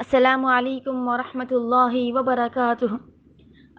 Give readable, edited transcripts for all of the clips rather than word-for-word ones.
السلام علیکم ورحمۃ اللہ وبرکاتہ۔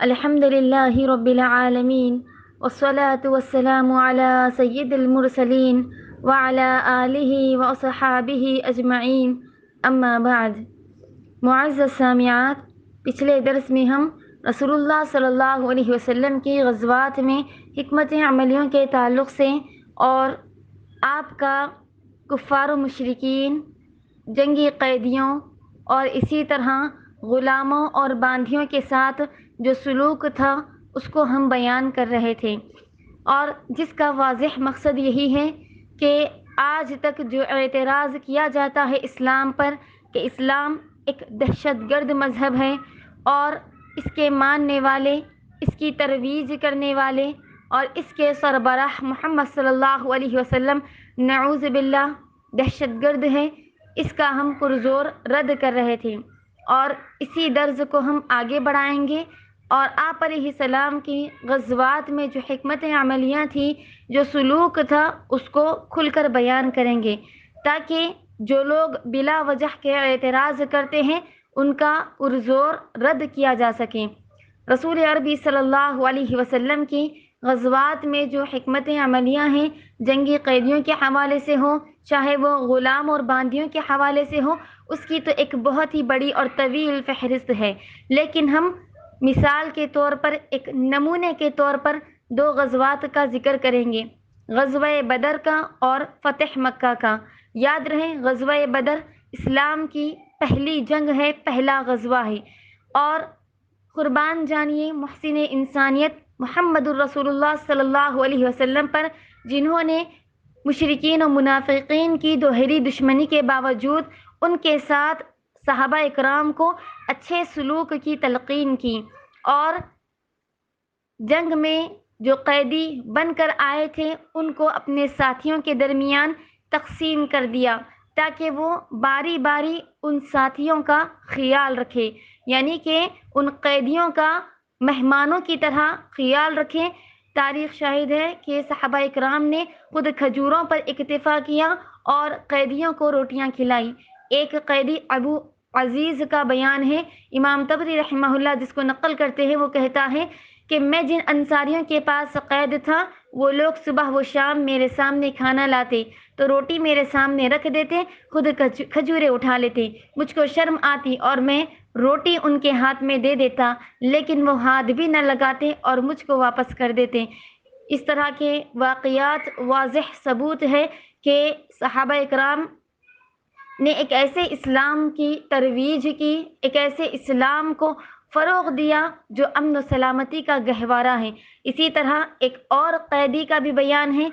الحمد للہ رب العالمین والصلاة والسلام علی سید المرسلین وعلی آلہ واصحابہ اجمعین، اما بعد۔ معزز سامعات، پچھلے درس میں ہم رسول اللہ صلی اللہ علیہ وسلم کی غزوات میں حکمت عملیوں کے تعلق سے اور آپ کا کفار و مشرکین، جنگی قیدیوں اور اسی طرح غلاموں اور باندھیوں کے ساتھ جو سلوک تھا اس کو ہم بیان کر رہے تھے، اور جس کا واضح مقصد یہی ہے کہ آج تک جو اعتراض کیا جاتا ہے اسلام پر کہ اسلام ایک دہشت گرد مذہب ہے، اور اس کے ماننے والے، اس کی ترویج کرنے والے اور اس کے سربراہ محمد صلی اللہ علیہ وسلم نعوذ باللہ دہشت گرد ہے، اس کا ہم پرزور رد کر رہے تھے، اور اسی درس کو ہم آگے بڑھائیں گے اور آپ علیہ السلام کی غزوات میں جو حکمت عملیاں تھی، جو سلوک تھا، اس کو کھل کر بیان کریں گے تاکہ جو لوگ بلا وجہ کے اعتراض کرتے ہیں ان کا پرزور رد کیا جا سکے۔ رسول عربی صلی اللہ علیہ وسلم کی غزوات میں جو حکمت عملیاں ہیں، جنگی قیدیوں کے حوالے سے ہوں، چاہے وہ غلام اور باندیوں کے حوالے سے ہوں، اس کی تو ایک بہت ہی بڑی اور طویل فہرست ہے، لیکن ہم مثال کے طور پر، ایک نمونے کے طور پر دو غزوات کا ذکر کریں گے، غزوہ بدر کا اور فتح مکہ کا۔ یاد رہے، غزوہ بدر اسلام کی پہلی جنگ ہے، پہلا غزوہ ہے، اور قربان جانیے محسن انسانیت محمد الرسول اللہ صلی اللہ علیہ وسلم پر، جنہوں نے مشرکین و منافقین کی دوہری دشمنی کے باوجود ان کے ساتھ صحابہ اکرام کو اچھے سلوک کی تلقین کی، اور جنگ میں جو قیدی بن کر آئے تھے ان کو اپنے ساتھیوں کے درمیان تقسیم کر دیا تاکہ وہ باری باری ان ساتھیوں کا خیال رکھے، یعنی کہ ان قیدیوں کا مہمانوں کی طرح خیال رکھیں۔ تاریخ شاہد ہے کہ صحابہ اکرام نے خود کھجوروں پر اکتفا کیا اور قیدیوں کو روٹیاں کھلائی۔ ایک قیدی ابو عزیز کا بیان ہے، امام طبری رحمہ اللہ جس کو نقل کرتے ہیں، وہ کہتا ہے کہ میں جن انصاریوں کے پاس قید تھا، وہ لوگ صبح و شام میرے سامنے کھانا لاتے تو روٹی میرے سامنے رکھ دیتے، خود کھجوریں اٹھا لیتے۔ مجھ کو شرم آتی اور میں روٹی ان کے ہاتھ میں دے دیتا، لیکن وہ ہاتھ بھی نہ لگاتے اور مجھ کو واپس کر دیتے۔ اس طرح کے واقعات واضح ثبوت ہے کہ صحابہ اکرام نے ایک ایسے اسلام کی ترویج کی، ایک ایسے اسلام کو فروغ دیا جو امن و سلامتی کا گہوارہ ہے۔ اسی طرح ایک اور قیدی کا بھی بیان ہے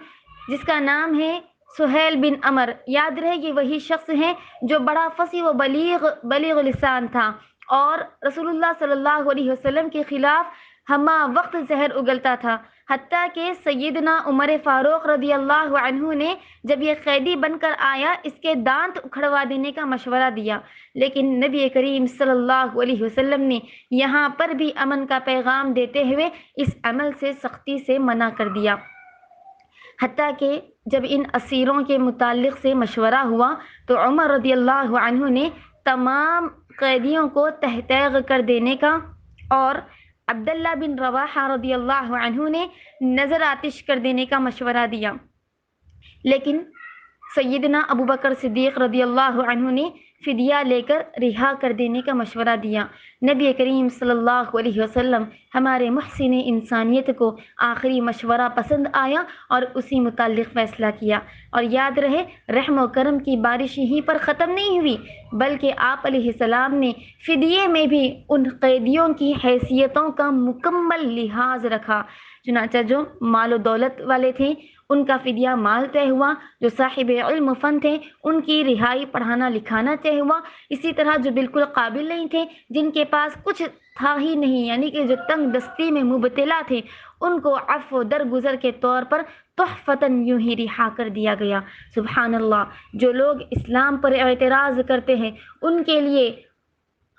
جس کا نام ہے سہیل بن عمر۔ یاد رہے یہ وہی شخص ہے جو بڑا فصیح و بلیغ لسان تھا اور رسول اللہ صلی اللہ علیہ وسلم کے خلاف ہمہ وقت زہر اگلتا تھا، حتیٰ کہ سیدنا عمر فاروق رضی اللہ عنہ نے جب یہ قیدی بن کر آیا اس کے دانت اکھڑوا دینے کا مشورہ دیا، لیکن نبی کریم صلی اللہ علیہ وسلم نے یہاں پر بھی امن کا پیغام دیتے ہوئے اس عمل سے سختی سے منع کر دیا۔ حتیٰ کہ جب ان اسیروں کے متعلق سے مشورہ ہوا تو عمر رضی اللہ عنہ نے تمام قیدیوں کو تہ تیغ کر دینے کا، اور عبداللہ بن رواحہ رضی اللہ عنہ نے نظر آتش کر دینے کا مشورہ دیا، لیکن سیدنا ابو بکر صدیق رضی اللہ عنہ نے فدیہ لے کر رہا کر دینے کا مشورہ دیا۔ نبی کریم صلی اللہ علیہ وسلم ہمارے محسن انسانیت کو آخری مشورہ پسند آیا اور اسی متعلق فیصلہ کیا۔ اور یاد رہے، رحم و کرم کی بارش یہیں پر ختم نہیں ہوئی، بلکہ آپ علیہ السلام نے فدیے میں بھی ان قیدیوں کی حیثیتوں کا مکمل لحاظ رکھا۔ چنانچہ جو مال و دولت والے تھے ان کا فدیہ مال طے ہوا، جو صاحب علم و فن تھے ان کی رہائی پڑھانا لکھانا طے ہوا، اسی طرح جو بالکل قابل نہیں تھے، جن کے پاس کچھ تھا ہی نہیں، یعنی کہ جو تنگ دستی میں مبتلا تھے، ان کو عفو درگزر کے طور پر تحفتاً یوں ہی رہا کر دیا گیا۔ سبحان اللہ، جو لوگ اسلام پر اعتراض کرتے ہیں ان کے لیے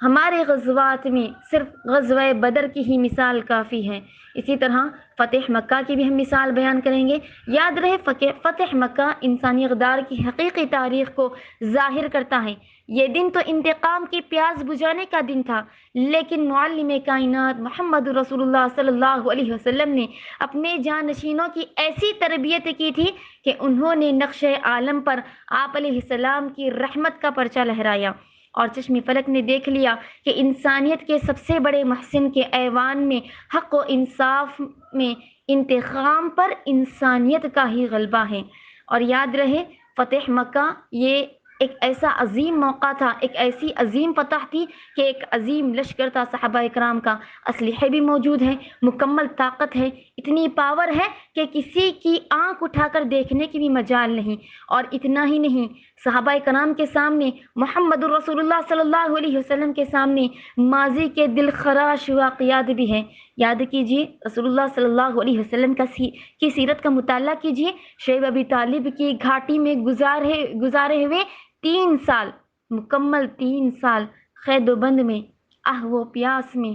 ہمارے غزوات میں صرف غزوہ بدر کی ہی مثال کافی ہے۔ اسی طرح فتح مکہ کی بھی ہم مثال بیان کریں گے۔ یاد رہے فتح مکہ انسانی اقدار کی حقیقی تاریخ کو ظاہر کرتا ہے۔ یہ دن تو انتقام کی پیاس بجھانے کا دن تھا، لیکن معلم کائنات محمد رسول اللہ صلی اللہ علیہ وسلم نے اپنے جانشینوں کی ایسی تربیت کی تھی کہ انہوں نے نقش عالم پر آپ علیہ السلام کی رحمت کا پرچہ لہرایا، اور چشم فلک نے دیکھ لیا کہ انسانیت کے سب سے بڑے محسن کے ایوان میں حق و انصاف میں انتقام پر انسانیت کا ہی غلبہ ہے۔ اور یاد رہے فتح مکہ یہ ایک ایسا عظیم موقع تھا، ایک ایسی عظیم فتح تھی کہ ایک عظیم لشکر تھا صحابہ کرام کا، اسلحے بھی موجود ہیں، مکمل طاقت ہے، اتنی پاور ہے کہ کسی کی آنکھ اٹھا کر دیکھنے کی بھی مجال نہیں۔ اور اتنا ہی نہیں، صحابہ کرام کے سامنے، محمد رسول اللہ صلی اللہ علیہ وسلم کے سامنے ماضی کے دل خراش واقعات بھی ہیں۔ یاد کیجیے رسول اللہ صلی اللہ علیہ وسلم کی سیرت کا مطالعہ کیجیے۔ شیب ابی طالب کی گھاٹی میں گزارے ہوئے 3 سال، مکمل 3 سال قید و بند میں، آہ و پیاس میں،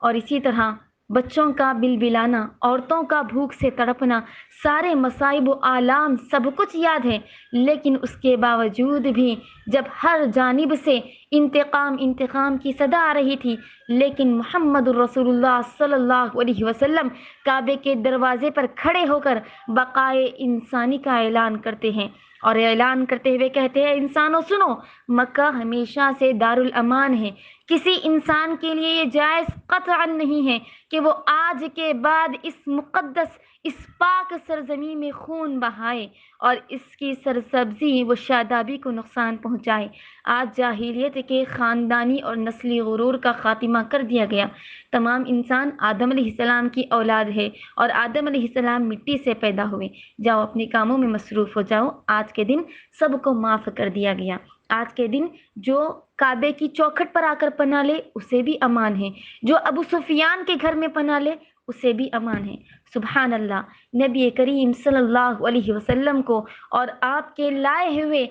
اور اسی طرح بچوں کا بلبلانا، عورتوں کا بھوک سے تڑپنا، سارے مصائب و آلام سب کچھ یاد ہے۔ لیکن اس کے باوجود بھی جب ہر جانب سے انتقام کی صدا آ رہی تھی، لیکن محمد رسول اللہ صلی اللہ علیہ وسلم کعبے کے دروازے پر کھڑے ہو کر بقائے انسانی کا اعلان کرتے ہیں، اور اعلان کرتے ہوئے کہتے ہیں، انسانوں سنو، مکہ ہمیشہ سے دارالامان ہے۔ کسی انسان کے لیے یہ جائز قطعا نہیں ہے کہ وہ آج کے بعد اس مقدس، اس پاک سرزمین میں خون بہائے اور اس کی سرسبزی و شادابی کو نقصان پہنچائے۔ آج جاہلیت کے خاندانی اور نسلی غرور کا خاتمہ کر دیا گیا۔ تمام انسان آدم علیہ السلام کی اولاد ہے، اور آدم علیہ السلام مٹی سے پیدا ہوئے۔ جاؤ اپنے کاموں میں مصروف ہو جاؤ۔ آج کے دن سب کو معاف کر دیا گیا۔ آج کے دن جو کعبے کی چوکھٹ پر آ کر پناہ لے اسے بھی امان ہے، جو ابو سفیان کے گھر میں پناہ لے اسے بھی امان ہے۔ سبحان اللہ، نبی کریم صلی اللہ علیہ وسلم کو اور آپ کے لائے ہوئے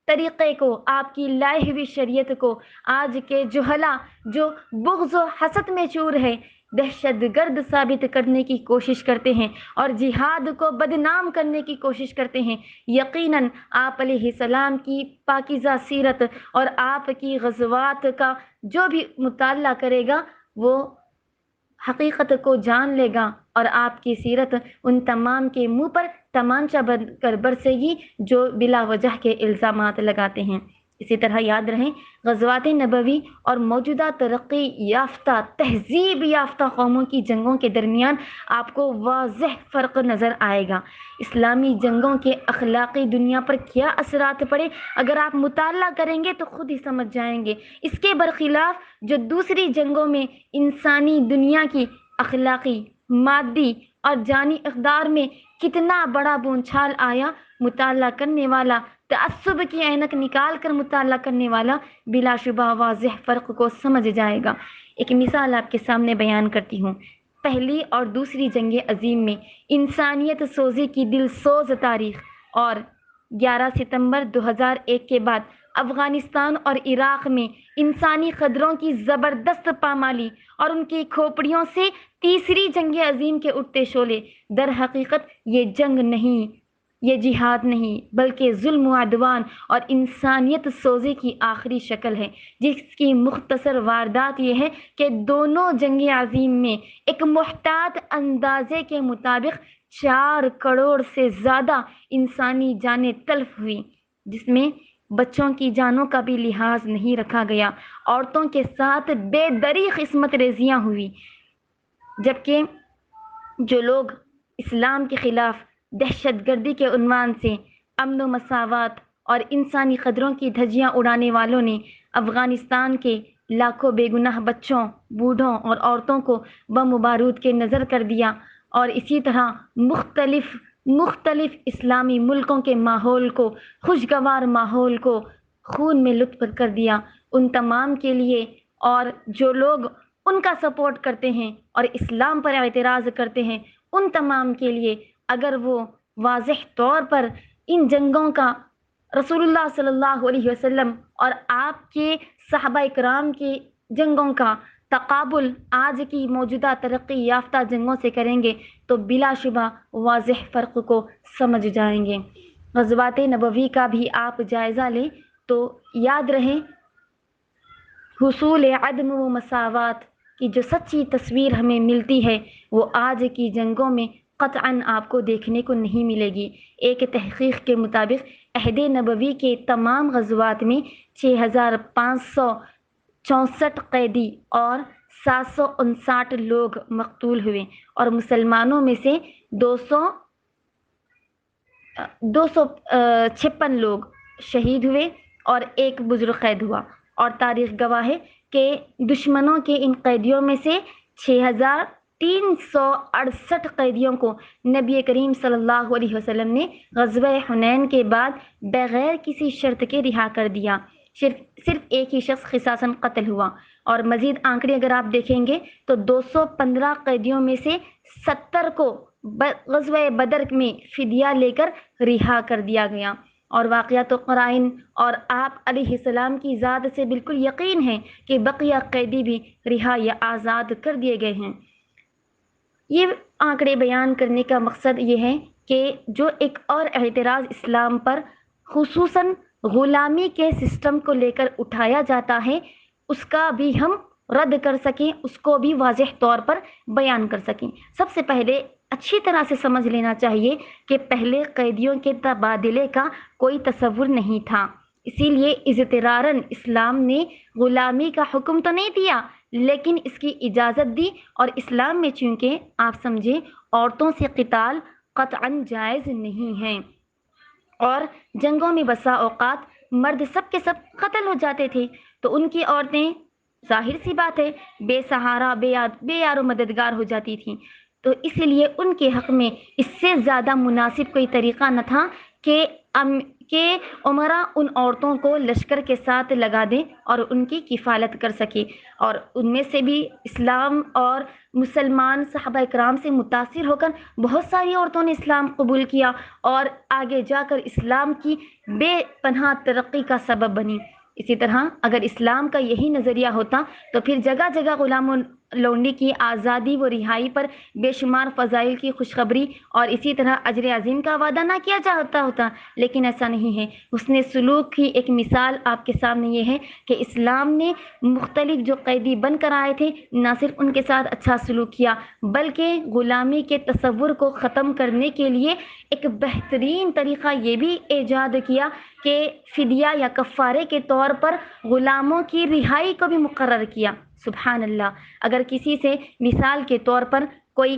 طریقے کو، آپ کی لائی ہوئی شریعت کو آج کے جہلا جو بغض و حسد میں چور ہے، دہشت گرد ثابت کرنے کی کوشش کرتے ہیں اور جہاد کو بدنام کرنے کی کوشش کرتے ہیں، یقیناً آپ علیہ السلام کی پاکیزہ سیرت اور آپ کی غزوات کا جو بھی مطالعہ کرے گا وہ حقیقت کو جان لے گا، اور آپ کی سیرت ان تمام کے منہ پر تمانچہ بند کر برسے گی جو بلا وجہ کے الزامات لگاتے ہیں۔ اسی طرح یاد رہیں، غزوات نبوی اور موجودہ ترقی یافتہ، تہذیب یافتہ قوموں کی جنگوں کے درمیان آپ کو واضح فرق نظر آئے گا۔ اسلامی جنگوں کے اخلاقی دنیا پر کیا اثرات پڑے، اگر آپ مطالعہ کریں گے تو خود ہی سمجھ جائیں گے۔ اس کے برخلاف جو دوسری جنگوں میں انسانی دنیا کی اخلاقی، مادی اور جانی اقدار میں کتنا بڑا بونچھال آیا، مطالعہ کرنے والا، تعصب کی اینک نکال کر مطالعہ کرنے والا بلا شبہ واضح فرق کو سمجھ جائے گا۔ ایک مثال آپ کے سامنے بیان کرتی ہوں۔ پہلی اور دوسری جنگ عظیم میں انسانیت سوزی کی دل سوز تاریخ، اور 11 ستمبر 2001 کے بعد افغانستان اور عراق میں انسانی قدروں کی زبردست پامالی اور ان کی کھوپڑیوں سے تیسری جنگ عظیم کے اٹھتے شعلے، در حقیقت یہ جنگ نہیں، یہ جہاد نہیں، بلکہ ظلم و عدوان اور انسانیت سوزی کی آخری شکل ہے، جس کی مختصر واردات یہ ہے کہ دونوں جنگ عظیم میں ایک محتاط اندازے کے مطابق 4 کروڑ سے زیادہ انسانی جانیں تلف ہوئی، جس میں بچوں کی جانوں کا بھی لحاظ نہیں رکھا گیا، عورتوں کے ساتھ بے دریغ عصمت ریزیاں ہوئی، جبکہ جو لوگ اسلام کے خلاف دہشت گردی کے عنوان سے امن و مساوات اور انسانی قدروں کی دھجیاں اڑانے والوں نے افغانستان کے لاکھوں بے گناہ بچوں، بوڑھوں اور عورتوں کو بم و بارود کے نذر کر دیا، اور اسی طرح مختلف اسلامی ملکوں کے ماحول کو، خوشگوار ماحول کو خون میں لطف کر دیا، ان تمام کے لیے، اور جو لوگ ان کا سپورٹ کرتے ہیں اور اسلام پر اعتراض کرتے ہیں ان تمام کے لیے، اگر وہ واضح طور پر ان جنگوں کا رسول اللہ صلی اللہ علیہ وسلم اور آپ کے صحابہ کرام کے جنگوں کا تقابل آج کی موجودہ ترقی یافتہ جنگوں سے کریں گے تو بلا شبہ واضح فرق کو سمجھ جائیں گے۔ غزوات نبوی کا بھی آپ جائزہ لیں تو یاد رہے حصول عدم و مساوات کی جو سچی تصویر ہمیں ملتی ہے وہ آج کی جنگوں میں قطعاً آپ کو دیکھنے کو نہیں ملے گی۔ ایک تحقیق کے مطابق عہد نبوی کے تمام غزوات میں 6564 قیدی اور 759 لوگ مقتول ہوئے اور مسلمانوں میں سے 256 لوگ شہید ہوئے اور ایک بزرگ قید ہوا، اور تاریخ گواہ ہے کہ دشمنوں کے ان قیدیوں میں سے 6368 قیدیوں کو نبی کریم صلی اللہ علیہ وسلم نے غزوہ حنین کے بعد بغیر کسی شرط کے رہا کر دیا۔ صرف ایک ہی شخص قصاصاً قتل ہوا، اور مزید آنکڑے اگر آپ دیکھیں گے تو 215 قیدیوں میں سے 70 کو غزوہ بدر میں فدیہ لے کر رہا کر دیا گیا، اور واقعات و قرائن اور آپ علیہ السلام کی ذات سے بالکل یقین ہے کہ بقیہ قیدی بھی رہا یا آزاد کر دیے گئے ہیں۔ یہ آنکڑے بیان کرنے کا مقصد یہ ہے کہ جو ایک اور اعتراض اسلام پر خصوصاً غلامی کے سسٹم کو لے کر اٹھایا جاتا ہے اس کا بھی ہم رد کر سکیں، اس کو بھی واضح طور پر بیان کر سکیں۔ سب سے پہلے اچھی طرح سے سمجھ لینا چاہیے کہ پہلے قیدیوں کے تبادلے کا کوئی تصور نہیں تھا، اسی لیے اضطراراً اسلام نے غلامی کا حکم تو نہیں دیا لیکن اس کی اجازت دی، اور اسلام میں چونکہ آپ سمجھیں عورتوں سے قتال قطعاً جائز نہیں ہے، اور جنگوں میں بسا اوقات مرد سب کے سب قتل ہو جاتے تھے تو ان کی عورتیں ظاہر سی بات ہے بے سہارا بے یار و مددگار ہو جاتی تھیں، تو اس لیے ان کے حق میں اس سے زیادہ مناسب کوئی طریقہ نہ تھا کہ عمرہ ان عورتوں کو لشکر کے ساتھ لگا دیں اور ان کی کفالت کر سکے، اور ان میں سے بھی اسلام اور مسلمان صحابہ کرام سے متاثر ہو کر بہت ساری عورتوں نے اسلام قبول کیا اور آگے جا کر اسلام کی بے پناہ ترقی کا سبب بنی۔ اسی طرح اگر اسلام کا یہی نظریہ ہوتا تو پھر جگہ جگہ غلام و لونڈی کی آزادی و رہائی پر بے شمار فضائل کی خوشخبری اور اسی طرح اجر عظیم کا وعدہ نہ کیا جاتا ہوتا، لیکن ایسا نہیں ہے۔ حسن سلوک کی ایک مثال آپ کے سامنے یہ ہے کہ اسلام نے مختلف جو قیدی بن کر آئے تھے نہ صرف ان کے ساتھ اچھا سلوک کیا بلکہ غلامی کے تصور کو ختم کرنے کے لیے ایک بہترین طریقہ یہ بھی ایجاد کیا کہ فدیہ یا کفارے کے طور پر غلاموں کی رہائی کو بھی مقرر کیا۔ سبحان اللہ، اگر کسی سے مثال کے طور پر کوئی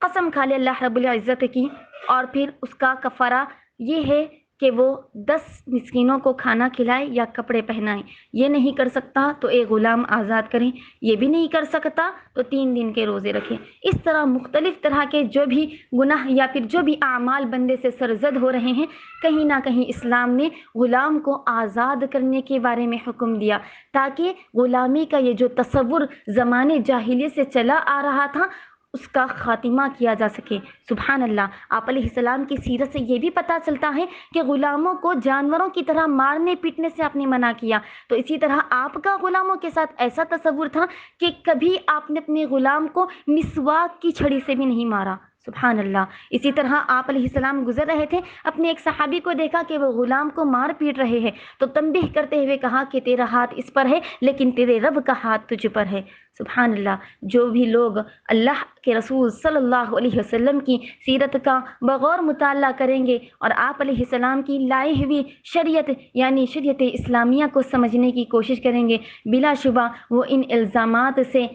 قسم کھا لے اللہ رب العزت کی اور پھر اس کا کفارہ یہ ہے کہ وہ 10 مسکینوں کو کھانا کھلائے یا کپڑے پہنائے، یہ نہیں کر سکتا تو ایک غلام آزاد کریں، یہ بھی نہیں کر سکتا تو 3 دن کے روزے رکھیں۔ اس طرح مختلف طرح کے جو بھی گناہ یا پھر جو بھی اعمال بندے سے سرزد ہو رہے ہیں کہیں نہ کہیں اسلام نے غلام کو آزاد کرنے کے بارے میں حکم دیا تاکہ غلامی کا یہ جو تصور زمانے جاہلیت سے چلا آ رہا تھا اس کا خاتمہ کیا جا سکے۔ سبحان اللہ، آپ علیہ السلام کی سیرت سے یہ بھی پتہ چلتا ہے کہ غلاموں کو جانوروں کی طرح مارنے پیٹنے سے آپ نے منع کیا، تو اسی طرح آپ کا غلاموں کے ساتھ ایسا تصور تھا کہ کبھی آپ نے اپنے غلام کو مسواک کی چھڑی سے بھی نہیں مارا۔ سبحان اللہ، اسی طرح آپ علیہ السلام گزر رہے تھے، اپنے ایک صحابی کو دیکھا کہ وہ غلام کو مار پیٹ رہے ہیں تو تنبیہ کرتے ہوئے کہا کہ تیرا ہاتھ اس پر ہے لیکن تیرے رب کا ہاتھ تجھ پر ہے۔ سبحان اللہ، جو بھی لوگ اللہ کے رسول صلی اللہ علیہ وسلم کی سیرت کا بغور مطالعہ کریں گے اور آپ علیہ السلام کی لائی ہوئی شریعت یعنی شریعت اسلامیہ کو سمجھنے کی کوشش کریں گے، بلا شبہ وہ ان الزامات سے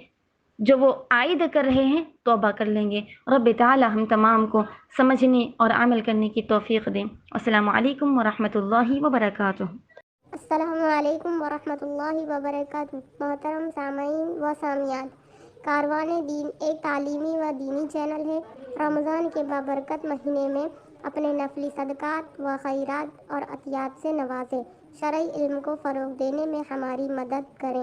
جو وہ عائد کر رہے ہیں توبہ کر لیں گے۔ رب تعالی ہم تمام کو سمجھنے اور عمل کرنے کی توفیق دیں۔ السلام علیکم ورحمۃ اللہ وبرکاتہ۔ السلام علیکم ورحمۃ اللہ وبرکاتہ۔ محترم سامعین و سامعات، کاروان دین ایک تعلیمی و دینی چینل ہے۔ رمضان کے بابرکت مہینے میں اپنے نفلی صدقات و خیرات اور عطیات سے نوازیں، شرعی علم کو فروغ دینے میں ہماری مدد کریں۔